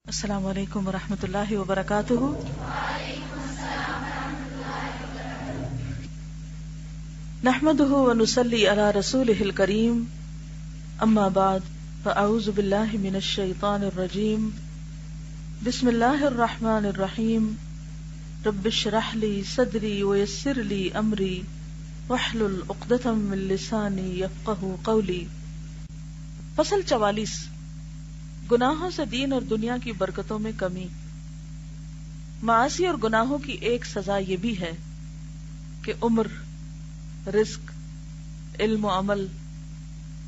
السلام علیکم ورحمۃ اللہ وبرکاتہ۔ نحمده ونصلی علی رسولہ الکریم، اما بعد فاعوذ باللہ من الشیطان الرجیم، بسم اللہ الرحمن الرحیم، رب اشرح لی صدری ویسر لی امری واحلل عقدۃ من لسانی یفقہوا قولی۔ فصل 44، گناہوں سے دین اور دنیا کی برکتوں میں کمی۔ معاصی اور گناہوں کی ایک سزا یہ بھی ہے کہ عمر، رزق، علم و عمل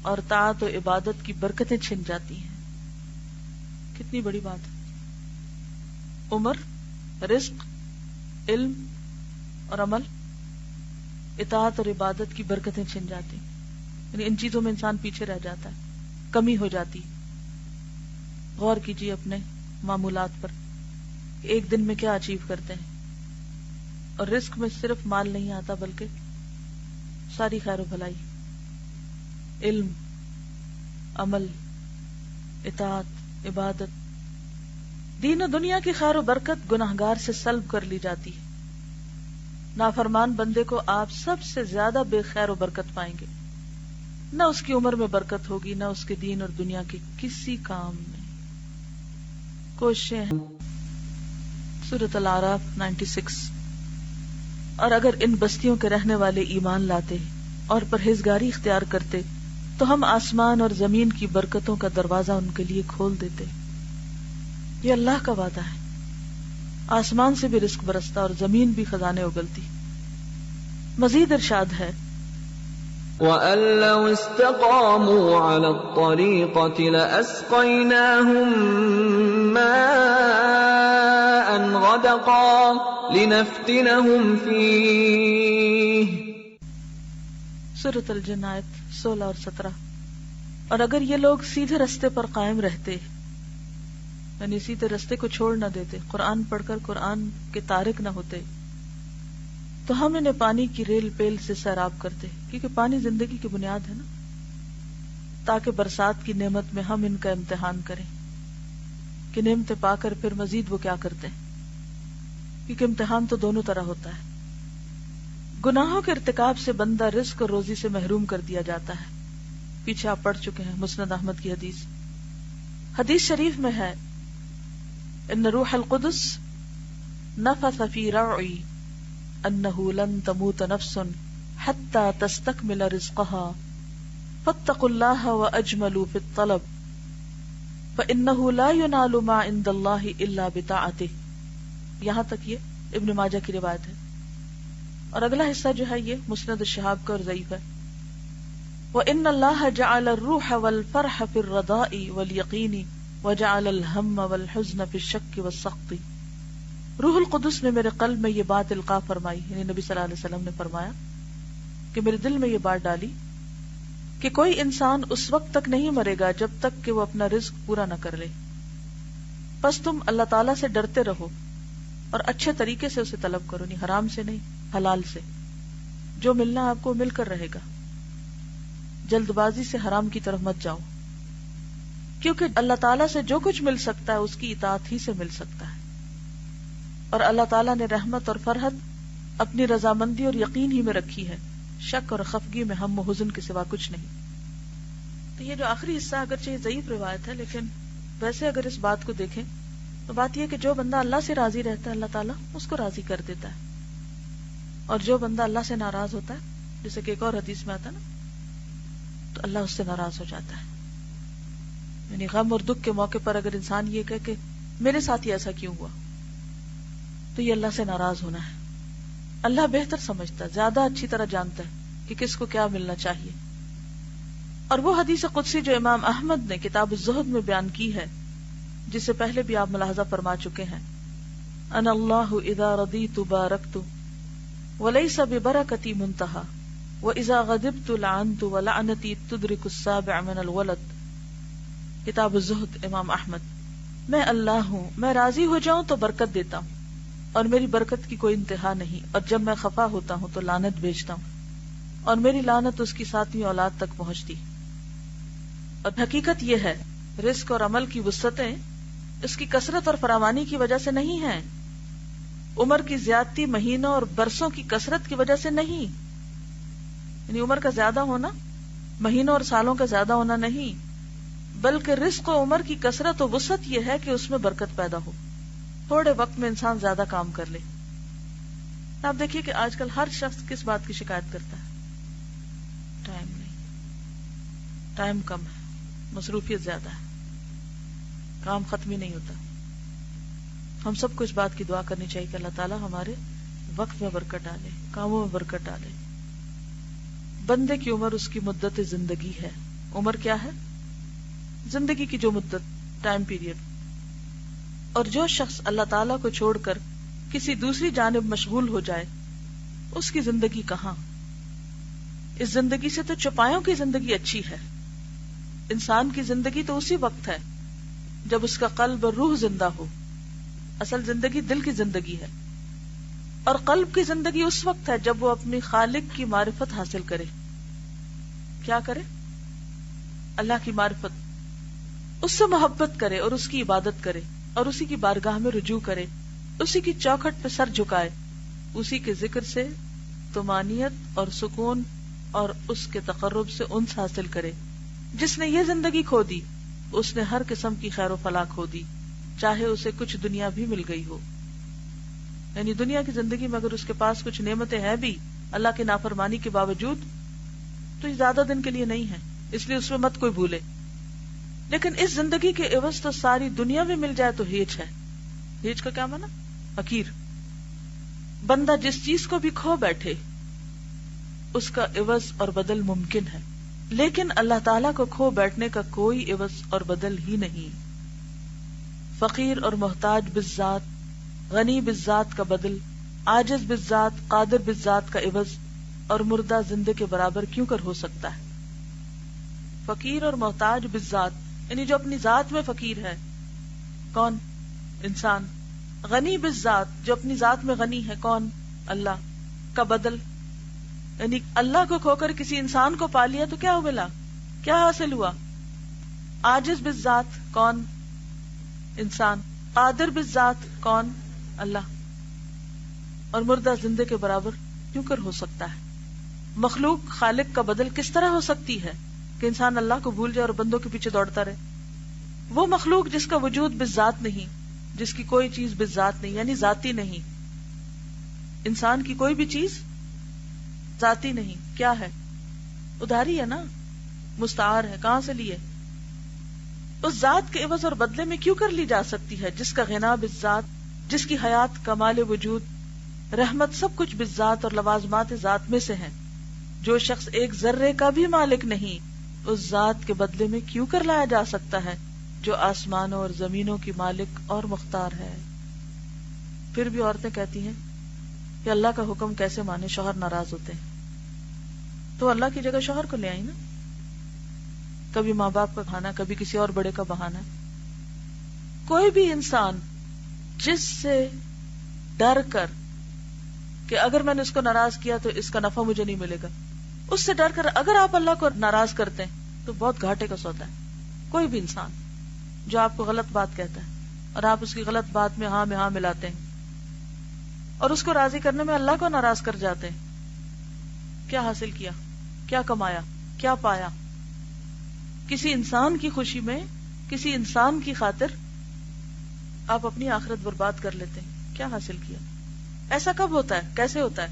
اور طاعت و عبادت کی برکتیں چھن جاتی ہیں۔ کتنی بڑی بات ہے! عمر، رزق، علم اور عمل، اطاعت اور عبادت کی برکتیں چھن جاتی ہیں، یعنی ان چیزوں میں انسان پیچھے رہ جاتا ہے، کمی ہو جاتی ہے۔ غور کیجیے اپنے معمولات پر، ایک دن میں کیا اچیو کرتے ہیں۔ اور رزق میں صرف مال نہیں آتا بلکہ ساری خیر و بھلائی، علم، عمل، اطاعت، عبادت، دین و دنیا کی خیر و برکت گناہگار سے سلب کر لی جاتی ہے۔ نافرمان بندے کو آپ سب سے زیادہ بے خیر و برکت پائیں گے، نہ اس کی عمر میں برکت ہوگی، نہ اس کے دین اور دنیا کے کسی کام میں۔ کوششیں ہیں سورۃ الاعراف 96۔ اور اگر ان بستیوں کے رہنے والے ایمان لاتے اور پرہیزگاری اختیار کرتے تو ہم آسمان اور زمین کی برکتوں کا دروازہ ان کے لیے کھول دیتے۔ یہ اللہ کا وعدہ ہے، آسمان سے بھی رزق برستا اور زمین بھی خزانے اگلتی۔ مزید ارشاد ہے، وَأَن لَّوْ اسْتَقَامُوا عَلَى الطَّرِيقَةِ لَأَسْقَيْنَاهُم مَّاءً غَدَقًا لِّنَفْتِنَهُمْ فِيهِ۔ سورۃ الجن آیت 16 اور 17۔ اور اگر یہ لوگ سیدھے رستے پر قائم رہتے، یعنی سیدھے رستے کو چھوڑ نہ دیتے، قرآن پڑھ کر قرآن کے تارک نہ ہوتے، تو ہم انہیں پانی کی ریل پیل سے سیراب کرتے، کیونکہ پانی زندگی کی بنیاد ہے نا، تاکہ برسات کی نعمت میں ہم ان کا امتحان کریں کہ نعمتیں پا کر پھر مزید وہ کیا کرتے ہیں، کیونکہ امتحان تو دونوں طرح ہوتا ہے۔ گناہوں کے ارتکاب سے بندہ رزق اور روزی سے محروم کر دیا جاتا ہے۔ پیچھے آپ پڑھ چکے ہیں مسند احمد کی حدیث شریف میں ہے، ان روح القدس نفث فی رعی انہ لن تموت نفس حتی تستکمل رزقها فاتقوا اللہ واجملوا فی الطلب فانہ لا ینال ما عند اللہ الا بطاعتہ۔ یہاں تک یہ ابن ماجہ کی روایت ہے، اور اگلا حصہ جو ہے یہ مسند الشہاب کا اور ضعیف ہے۔ وان اللہ جعل الروح والفرح فی الرضاء والیقین وجعل الہم والحزن فی الشک والسخط۔ روح القدس نے میرے قلب میں یہ بات القاء فرمائی، یعنی نبی صلی اللہ علیہ وسلم نے فرمایا کہ میرے دل میں یہ بات ڈالی کہ کوئی انسان اس وقت تک نہیں مرے گا جب تک کہ وہ اپنا رزق پورا نہ کر لے۔ بس تم اللہ تعالیٰ سے ڈرتے رہو اور اچھے طریقے سے اسے طلب کرو، نہیں حرام سے نہیں، حلال سے۔ جو ملنا آپ کو مل کر رہے گا، جلد بازی سے حرام کی طرف مت جاؤ، کیونکہ اللہ تعالیٰ سے جو کچھ مل سکتا ہے اس کی اطاعت ہی سے مل سکتا ہے۔ اور اللہ تعالیٰ نے رحمت اور فرحت اپنی رضامندی اور یقین ہی میں رکھی ہے، شک اور خفگی میں ہم و حزن کے سوا کچھ نہیں۔ تو یہ جو آخری حصہ اگرچہ یہ ضعیف روایت ہے، لیکن ویسے اگر اس بات کو دیکھیں تو بات یہ کہ جو بندہ اللہ سے راضی رہتا ہے اللہ تعالیٰ اس کو راضی کر دیتا ہے، اور جو بندہ اللہ سے ناراض ہوتا ہے، جیسے کہ ایک اور حدیث میں آتا ہے نا، تو اللہ اس سے ناراض ہو جاتا ہے۔ یعنی غم اور دکھ کے موقع پر اگر انسان یہ کہے کہ میرے ساتھ ہی ایسا کیوں ہوا، تو یہ اللہ سے ناراض ہونا ہے۔ اللہ بہتر سمجھتا ہے، زیادہ اچھی طرح جانتا ہے کہ کس کو کیا ملنا چاہیے۔ اور وہ حدیث قدسی جو امام احمد نے کتاب الزہد میں بیان کی ہے، جسے پہلے بھی آپ ملاحظہ فرما چکے ہیں، انا اللہ اذا رضیت بارکت ولیس ببرکتی منتہا واذا غضبت لعنت ولعنتی تدرک السابع من الولد۔ کتاب الزہد، امام احمد۔ میں اللہ ہوں، میں راضی ہو جاؤں تو برکت دیتا ہوں اور میری برکت کی کوئی انتہا نہیں، اور جب میں خفا ہوتا ہوں تو لعنت بھیجتا ہوں اور میری لعنت اس کی 7ویں اولاد تک پہنچتی۔ اور حقیقت یہ ہے، رزق اور عمل کی وسعتیں اس کی کثرت اور فراوانی کی وجہ سے نہیں ہے، عمر کی زیادتی مہینوں اور برسوں کی کثرت کی وجہ سے نہیں، یعنی عمر کا زیادہ ہونا مہینوں اور سالوں کا زیادہ ہونا نہیں، بلکہ رزق و عمر کی کثرت و وسعت یہ ہے کہ اس میں برکت پیدا ہو، تھوڑے وقت میں انسان زیادہ کام کر لے۔ آپ دیکھیے کہ آج کل ہر شخص کس بات کی شکایت کرتا ہے؟ ٹائم نہیں، ٹائم کم ہے، مصروفیت زیادہ ہے، کام ختم ہی نہیں ہوتا۔ ہم سب کو اس بات کی دعا کرنی چاہیے کہ اللہ تعالیٰ ہمارے وقت میں برکت ڈالے، کاموں میں برکت ڈالے۔ بندے کی عمر اس کی مدت زندگی ہے۔ عمر کیا ہے؟ زندگی کی جو مدت، ٹائم پیریڈ۔ اور جو شخص اللہ تعالیٰ کو چھوڑ کر کسی دوسری جانب مشغول ہو جائے اس کی زندگی کہاں؟ اس زندگی سے تو چوپایوں کی زندگی اچھی ہے۔ انسان کی زندگی تو اسی وقت ہے جب اس کا قلب اور روح زندہ ہو۔ اصل زندگی دل کی زندگی ہے، اور قلب کی زندگی اس وقت ہے جب وہ اپنی خالق کی معرفت حاصل کرے۔ کیا کرے؟ اللہ کی معرفت، اس سے محبت کرے اور اس کی عبادت کرے اور اسی کی بارگاہ میں رجوع کرے، اسی کی چوکھٹ پہ سر جھکائے، اسی کے ذکر سے طمانینت اور سکون اور اس کے تقرب سے انس حاصل کرے۔ جس نے یہ زندگی کھو دی اس نے ہر قسم کی خیر و فلاح کھو دی، چاہے اسے کچھ دنیا بھی مل گئی ہو۔ یعنی دنیا کی زندگی میں اگر اس کے پاس کچھ نعمتیں ہیں بھی اللہ کی نافرمانی کے باوجود تو یہ زیادہ دن کے لیے نہیں ہے، اس لیے اس میں مت کوئی بھولے۔ لیکن اس زندگی کے عوض تو ساری دنیا بھی مل جائے تو ہیچ ہے۔ ہیچ کا کیا معنی؟ حقیر۔ بندہ جس چیز کو بھی کھو بیٹھے اس کا عوض اور بدل ممکن ہے، لیکن اللہ تعالیٰ کو کھو بیٹھنے کا کوئی عوض اور بدل ہی نہیں۔ فقیر اور محتاج بالذات، غنی بالذات کا بدل، عاجز بالذات، قادر بالذات کا عوض اور مردہ زندے کے برابر کیوں کر ہو سکتا ہے؟ فقیر اور محتاج بالذات یعنی جو اپنی ذات میں فقیر ہے، کون؟ انسان۔ غنی بالذات جو اپنی ذات میں غنی ہے، کون؟ اللہ۔ کا بدل یعنی اللہ کو کھو کر کسی انسان کو پا لیا تو کیا ملا؟ کیا حاصل ہوا؟ عاجز بالذات کون؟ انسان۔ قادر بالذات کون؟ اللہ۔ اور مردہ زندے کے برابر کیوں کر ہو سکتا ہے؟ مخلوق خالق کا بدل کس طرح ہو سکتی ہے کہ انسان اللہ کو بھول جائے اور بندوں کے پیچھے دوڑتا رہے؟ وہ مخلوق جس کا وجود بالذات نہیں، جس کی کوئی چیز بالذات نہیں یعنی ذاتی نہیں۔ انسان کی کوئی بھی چیز ذاتی نہیں، کیا ہے؟ ادھاری ہے نا، مستعار ہے۔ کہاں سے لیے؟ اس ذات کے عوض اور بدلے میں کیوں کر لی جا سکتی ہے جس کا غنا بالذات، جس کی حیات، کمال وجود، رحمت سب کچھ بالذات اور لوازمات ذات میں سے ہیں۔ جو شخص ایک ذرے کا بھی مالک نہیں اس ذات کے بدلے میں کیوں کر لایا جا سکتا ہے جو آسمانوں اور زمینوں کی مالک اور مختار ہے۔ پھر بھی عورتیں کہتی ہیں کہ اللہ کا حکم کیسے مانے، شوہر ناراض ہوتے ہیں، تو اللہ کی جگہ شوہر کو لے آئی نا۔ کبھی ماں باپ کا کھانا، کبھی کسی اور بڑے کا بہانا۔ کوئی بھی انسان جس سے ڈر کر کہ اگر میں نے اس کو ناراض کیا تو اس کا نفع مجھے نہیں ملے گا، اس سے ڈر کر اگر آپ اللہ کو ناراض کرتے ہیں تو بہت گھاٹے کا سودا ہے۔ کوئی بھی انسان جو آپ کو غلط بات کہتا ہے اور آپ اس کی غلط بات میں ہاں ملاتے ہیں اور اس کو راضی کرنے میں اللہ کو ناراض کر جاتے ہیں، کیا حاصل کیا؟ کیا کمایا؟ کیا پایا؟ کسی انسان کی خوشی میں، کسی انسان کی خاطر آپ اپنی آخرت برباد کر لیتے ہیں، کیا حاصل کیا؟ ایسا کب ہوتا ہے؟ کیسے ہوتا ہے؟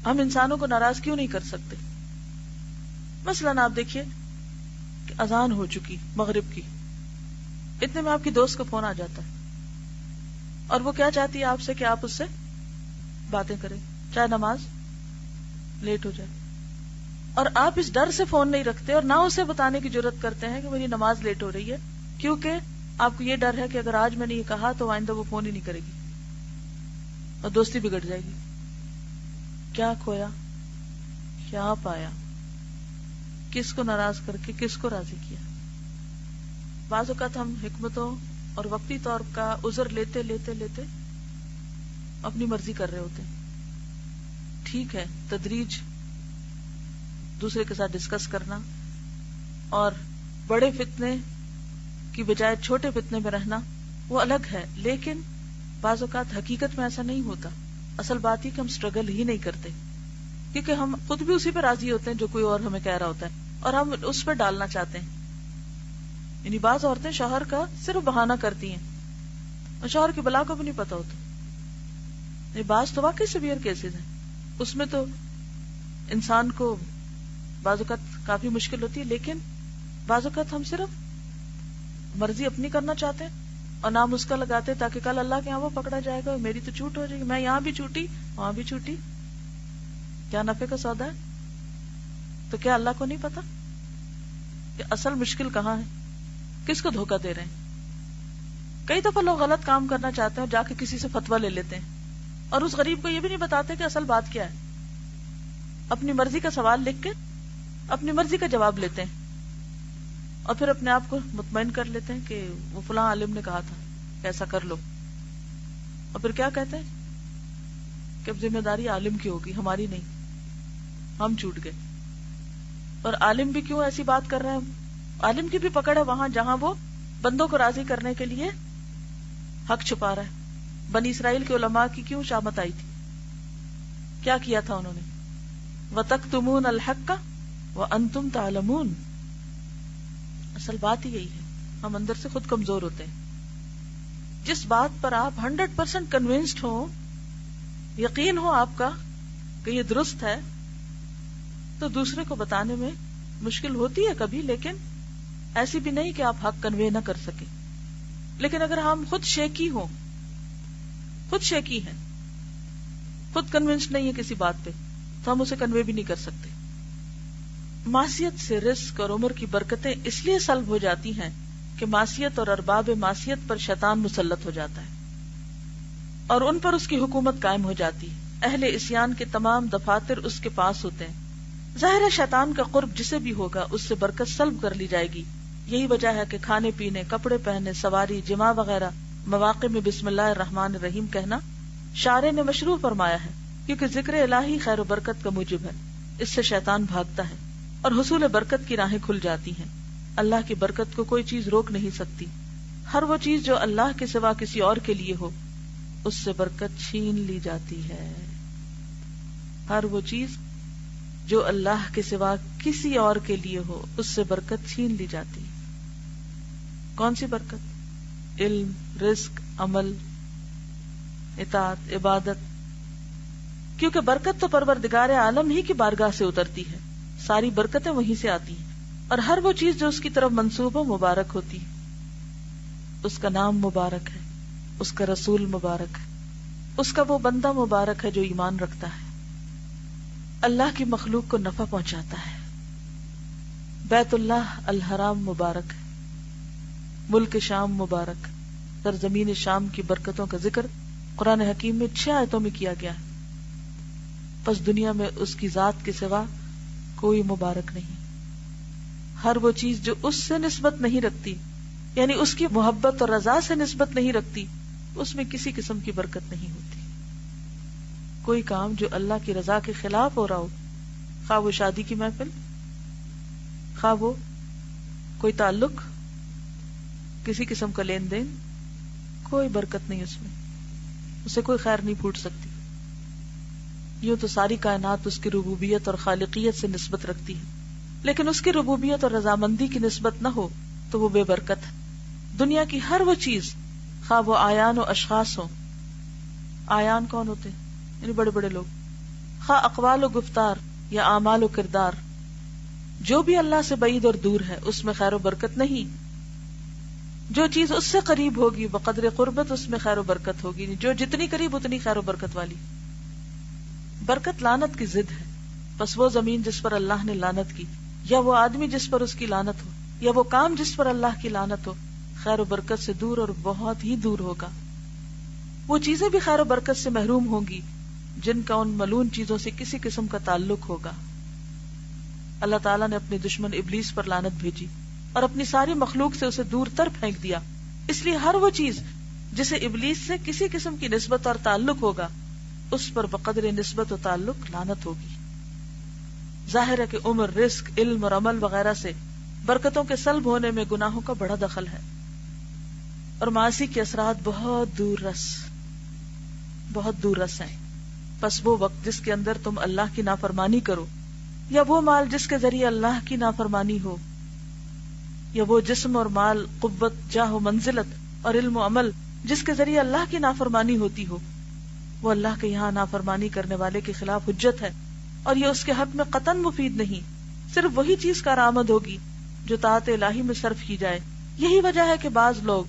ہم انسانوں کو ناراض کیوں نہیں کر سکتے؟ مثلاً آپ دیکھیے کہ اذان ہو چکی مغرب کی، اتنے میں آپ کی دوست کا فون آ جاتا ہے اور وہ کیا چاہتی ہے آپ سے کہ آپ اس سے باتیں کریں، چاہے نماز لیٹ ہو جائے، اور آپ اس ڈر سے فون نہیں رکھتے اور نہ اسے بتانے کی جرات کرتے ہیں کہ میری نماز لیٹ ہو رہی ہے، کیونکہ آپ کو یہ ڈر ہے کہ اگر آج میں نے یہ کہا تو آئندہ وہ فون ہی نہیں کرے گی اور دوستی بگڑ جائے گی۔ کیا کھویا؟ کیا پایا؟ کس کو ناراض کر کے کس کو راضی کیا؟ بعض اوقات ہم حکمتوں اور وقتی طور کا عذر لیتے لیتے لیتے اپنی مرضی کر رہے ہوتے ہیں۔ ٹھیک ہے، تدریج، دوسرے کے ساتھ ڈسکس کرنا اور بڑے فتنے کی بجائے چھوٹے فتنے میں رہنا وہ الگ ہے، لیکن بعض اوقات حقیقت میں ایسا نہیں ہوتا. اصل بات یہ کہ ہم سٹرگل ہی نہیں کرتے، کیونکہ ہم خود بھی اسی پہ راضی ہوتے ہیں جو کوئی اور ہمیں کہہ رہا ہوتا ہے، اور ہم اس پہ ڈالنا چاہتے ہیں. یعنی بعض عورتیں شوہر کا صرف بہانہ کرتی ہیں اور شوہر کی بلا کو بھی نہیں پتا ہوتا. یہ بعض تو واقعی سیویئر کیسز ہیں، اس میں تو انسان کو بعض اوقات کافی مشکل ہوتی ہے، لیکن بعض اوقات ہم صرف مرضی اپنی کرنا چاہتے ہیں اور نام اس کا لگاتے تاکہ کل اللہ کے یہاں وہ پکڑا جائے گا، میری تو چوٹ ہو جائے گی، میں یہاں بھی چوٹی وہاں بھی چوٹی. کیا نفع کا سودا ہے؟ تو کیا اللہ کو نہیں پتا کہ اصل مشکل کہاں ہے، کس کو دھوکہ دے رہے ہیں؟ کئی دفعہ لوگ غلط کام کرنا چاہتے ہیں اور جا کے کسی سے فتویٰ لے لیتے ہیں، اور اس غریب کو یہ بھی نہیں بتاتے کہ اصل بات کیا ہے. اپنی مرضی کا سوال لکھ کے اپنی مرضی کا جواب لیتے ہیں اور پھر اپنے آپ کو مطمئن کر لیتے ہیں کہ وہ فلاں عالم نے کہا تھا کہ ایسا کر لو، اور پھر کیا کہتے ہیں کہ اب ذمہ داری عالم کی ہوگی، ہماری نہیں، ہم چھوٹ گئے. اور عالم بھی کیوں ایسی بات کر رہے ہیں؟ عالم کی بھی پکڑ ہے وہاں جہاں وہ بندوں کو راضی کرنے کے لیے حق چھپا رہا ہے. بنی اسرائیل کے علماء کی کیوں شامت آئی تھی؟ کیا کیا تھا انہوں نے؟ وَتَكْتُمُونَ الْحَقَّ وَأَنْتُمْ تَعْلَمُونَ. اصل بات ہی یہی ہے، ہم اندر سے خود کمزور ہوتے ہیں. جس بات پر آپ 100% کنونسڈ ہو، یقین ہو آپ کا کہ یہ درست ہے، تو دوسرے کو بتانے میں مشکل ہوتی ہے کبھی، لیکن ایسی بھی نہیں کہ آپ حق کنوے نہ کر سکیں. لیکن اگر ہم خود شیکی ہوں، خود شیکی ہیں، خود کنونسڈ نہیں ہے کسی بات پہ، تو ہم اسے کنوے بھی نہیں کر سکتے. معصیت سے رزق اور عمر کی برکتیں اس لیے سلب ہو جاتی ہیں کہ معصیت اور ارباب معصیت پر شیطان مسلط ہو جاتا ہے اور ان پر اس کی حکومت قائم ہو جاتی ہے. اہل عصیان کے تمام دفاتر اس کے پاس ہوتے ہیں. ظاہر ہے شیطان کا قرب جسے بھی ہوگا اس سے برکت سلب کر لی جائے گی. یہی وجہ ہے کہ کھانے پینے، کپڑے پہننے، سواری، جماع وغیرہ مواقع میں بسم اللہ الرحمن الرحیم کہنا شارع نے مشروع فرمایا ہے، کیونکہ ذکر الہی خیر و برکت کا موجب ہے. اس سے شیطان بھاگتا ہے اور حصول برکت کی راہیں کھل جاتی ہیں. اللہ کی برکت کو کوئی چیز روک نہیں سکتی. ہر وہ چیز جو اللہ کے سوا کسی اور کے لیے ہو، اس سے برکت چھین لی جاتی ہے. ہر وہ چیز جو اللہ کے سوا کسی اور کے لیے ہو، اس سے برکت چھین لی جاتی ہے. کون سی برکت؟ علم، رزق، عمل، اطاعت، عبادت. کیونکہ برکت تو پروردگار عالم ہی کی بارگاہ سے اترتی ہے، ساری برکتیں وہیں سے آتی ہیں، اور ہر وہ چیز جو اس کی طرف منسوب ہو مبارک ہوتی ہے. اس کا نام مبارک ہے، اس کا رسول مبارک ہے، اس کا وہ بندہ مبارک ہے جو ایمان رکھتا ہے، اللہ کی مخلوق کو نفع پہنچاتا ہے. بیت اللہ الحرام مبارک ہے، ملک شام مبارک، سرزمین شام کی برکتوں کا ذکر قرآن حکیم میں 6 آیتوں میں کیا گیا ہے. پس دنیا میں اس کی ذات کے سوا کوئی مبارک نہیں. ہر وہ چیز جو اس سے نسبت نہیں رکھتی، یعنی اس کی محبت اور رضا سے نسبت نہیں رکھتی، اس میں کسی قسم کی برکت نہیں ہوتی. کوئی کام جو اللہ کی رضا کے خلاف ہو رہا ہو، خواہ وہ شادی کی محفل، خواہ وہ کوئی تعلق، کسی قسم کا لین دین، کوئی برکت نہیں اس میں، اسے کوئی خیر نہیں پھوٹ سکتی. یوں تو ساری کائنات اس کی ربوبیت اور خالقیت سے نسبت رکھتی ہے، لیکن اس کی ربوبیت اور رضامندی کی نسبت نہ ہو تو وہ بے برکت ہے. دنیا کی ہر وہ چیز، خواہ وہ آیان و اشخاص ہوں، آیان کون ہوتے ہیں؟ یعنی بڑے بڑے لوگ، خواہ اقوال و گفتار یا اعمال و کردار، جو بھی اللہ سے بعید اور دور ہے اس میں خیر و برکت نہیں. جو چیز اس سے قریب ہوگی بقدر قربت اس میں خیر و برکت ہوگی، جو جتنی قریب اتنی خیر و برکت والی. برکت لعنت کی ضد ہے. بس وہ زمین جس پر اللہ نے لعنت کی، یا وہ آدمی جس پر اس کی لعنت ہو، یا وہ کام جس پر اللہ کی لعنت ہو، خیر و برکت سے دور اور بہت ہی دور ہوگا. وہ چیزیں بھی خیر و برکت سے محروم ہوں گی جن کا ان ملعون چیزوں سے کسی قسم کا تعلق ہوگا. اللہ تعالیٰ نے اپنے دشمن ابلیس پر لعنت بھیجی اور اپنی ساری مخلوق سے اسے دور تر پھینک دیا. اس لیے ہر وہ چیز جسے ابلیس سے کسی قسم کی نسبت اور تعلق ہوگا، اس پر بقدر نسبت و تعلق لعنت ہوگی. ظاہر ہے کہ عمر، رزق، علم اور عمل وغیرہ سے برکتوں کے سلب ہونے میں گناہوں کا بڑا دخل ہے. اور معاصی کے اثرات بہت دور رس ہیں. پس وہ وقت جس کے اندر تم اللہ کی نافرمانی کرو، یا وہ مال جس کے ذریعے اللہ کی نافرمانی ہو، یا وہ جسم اور مال، قوت، جاہ و منزلت اور علم و عمل جس کے ذریعے اللہ کی نافرمانی ہوتی ہو، وہ اللہ کے یہاں نافرمانی کرنے والے کے خلاف حجت ہے، اور یہ اس کے حق میں قطعاً مفید نہیں. صرف وہی چیز کارآمد ہوگی جو طاعت الہی میں صرف کی جائے. یہی وجہ ہے کہ بعض لوگ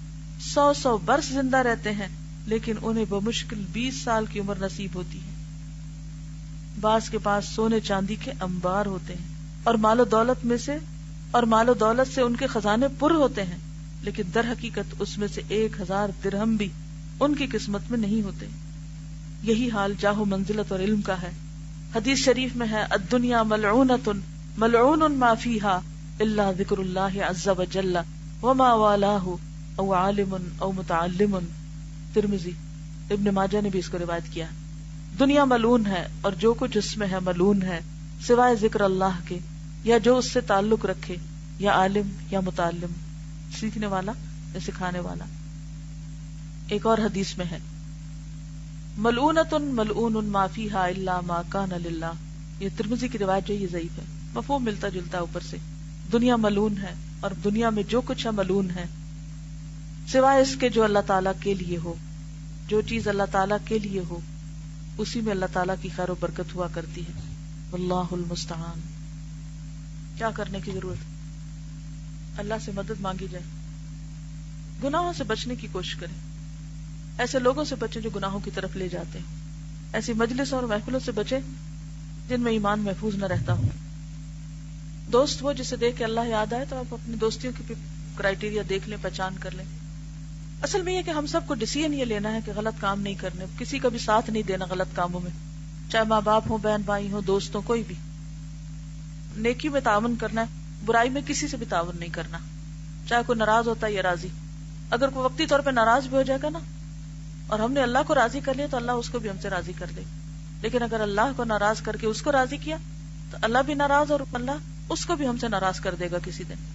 100 برس زندہ رہتے ہیں لیکن انہیں بمشکل 20 سال کی عمر نصیب ہوتی ہے. بعض کے پاس سونے چاندی کے انبار ہوتے ہیں اور مال و دولت سے ان کے خزانے پر ہوتے ہیں، لیکن در حقیقت اس میں سے 1000 درہم بھی ان کی قسمت میں نہیں ہوتے. یہی حال جاہ و منزلت اور علم کا ہے. حدیث شریف میں ہے الدنیا ملعونۃ ملعون ما فیہا الا ذکر اللہ عز وجل وما والاہ او عالم او متعلم. ترمذی، ابن ماجہ نے بھی اس کو روایت کیا. دنیا ملعون ہے اور جو کچھ اس میں ہے ملعون ہے سوائے ذکر اللہ کے، یا جو اس سے تعلق رکھے، یا عالم یا متعلم، سیکھنے والا یا سکھانے والا. ایک اور حدیث میں ہے ملعونۃ ملعون ما فیہا الا ما کان للہ. یہ ترمذی کی روایت جو یہ ضعیف ہے، مفہوم ملتا جلتا اوپر سے. دنیا ملعون ہے اور دنیا میں جو کچھ ہے ملعون ہے سوائے اس کے جو اللہ تعالیٰ کے لیے ہو. جو چیز اللہ تعالیٰ کے لیے ہو اسی میں اللہ تعالیٰ کی خیر و برکت ہوا کرتی ہے. واللہ المستعان. کیا کرنے کی ضرورت؟ اللہ سے مدد مانگی جائے. گناہوں سے بچنے کی کوشش کریں. ایسے لوگوں سے بچیں جو گناہوں کی طرف لے جاتے ہیں. ایسی مجلس اور محفلوں سے بچیں جن میں ایمان محفوظ نہ رہتا ہو. دوست وہ جسے دیکھ کے اللہ یاد آئے تو آپ اپنی دوستیوں کی کرائیٹیریا دیکھ لیں، پہچان کر لیں. اصل میں یہ کہ ہم سب کو ڈیسیژن یہ لینا ہے کہ غلط کام نہیں کرنے، کسی کا بھی ساتھ نہیں دینا غلط کاموں میں، چاہے ماں باپ ہوں، بہن بھائی ہوں، دوست ہوں، کوئی بھی. نیکی میں تعاون کرنا ہے، برائی میں کسی سے بھی تعاون نہیں کرنا، چاہے کوئی ناراض ہوتا ہے یا راضی. اگر کوئی وقتی طور پہ ناراض بھی ہو جائے گا نا اور ہم نے اللہ کو راضی کر لیا تو اللہ اس کو بھی ہم سے راضی کر دے. لیکن اگر اللہ کو ناراض کر کے اس کو راضی کیا تو اللہ بھی ناراض اور اللہ اس کو بھی ہم سے ناراض کر دے گا کسی دن.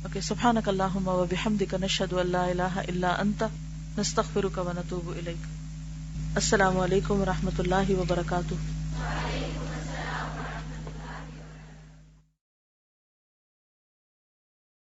اوکے، سبحانک اللہم و بحمدک نشہد ان لا الہ الا انت نستغفرک و نتوب الیک. السلام علیکم و رحمۃ اللہ وبرکاتہ.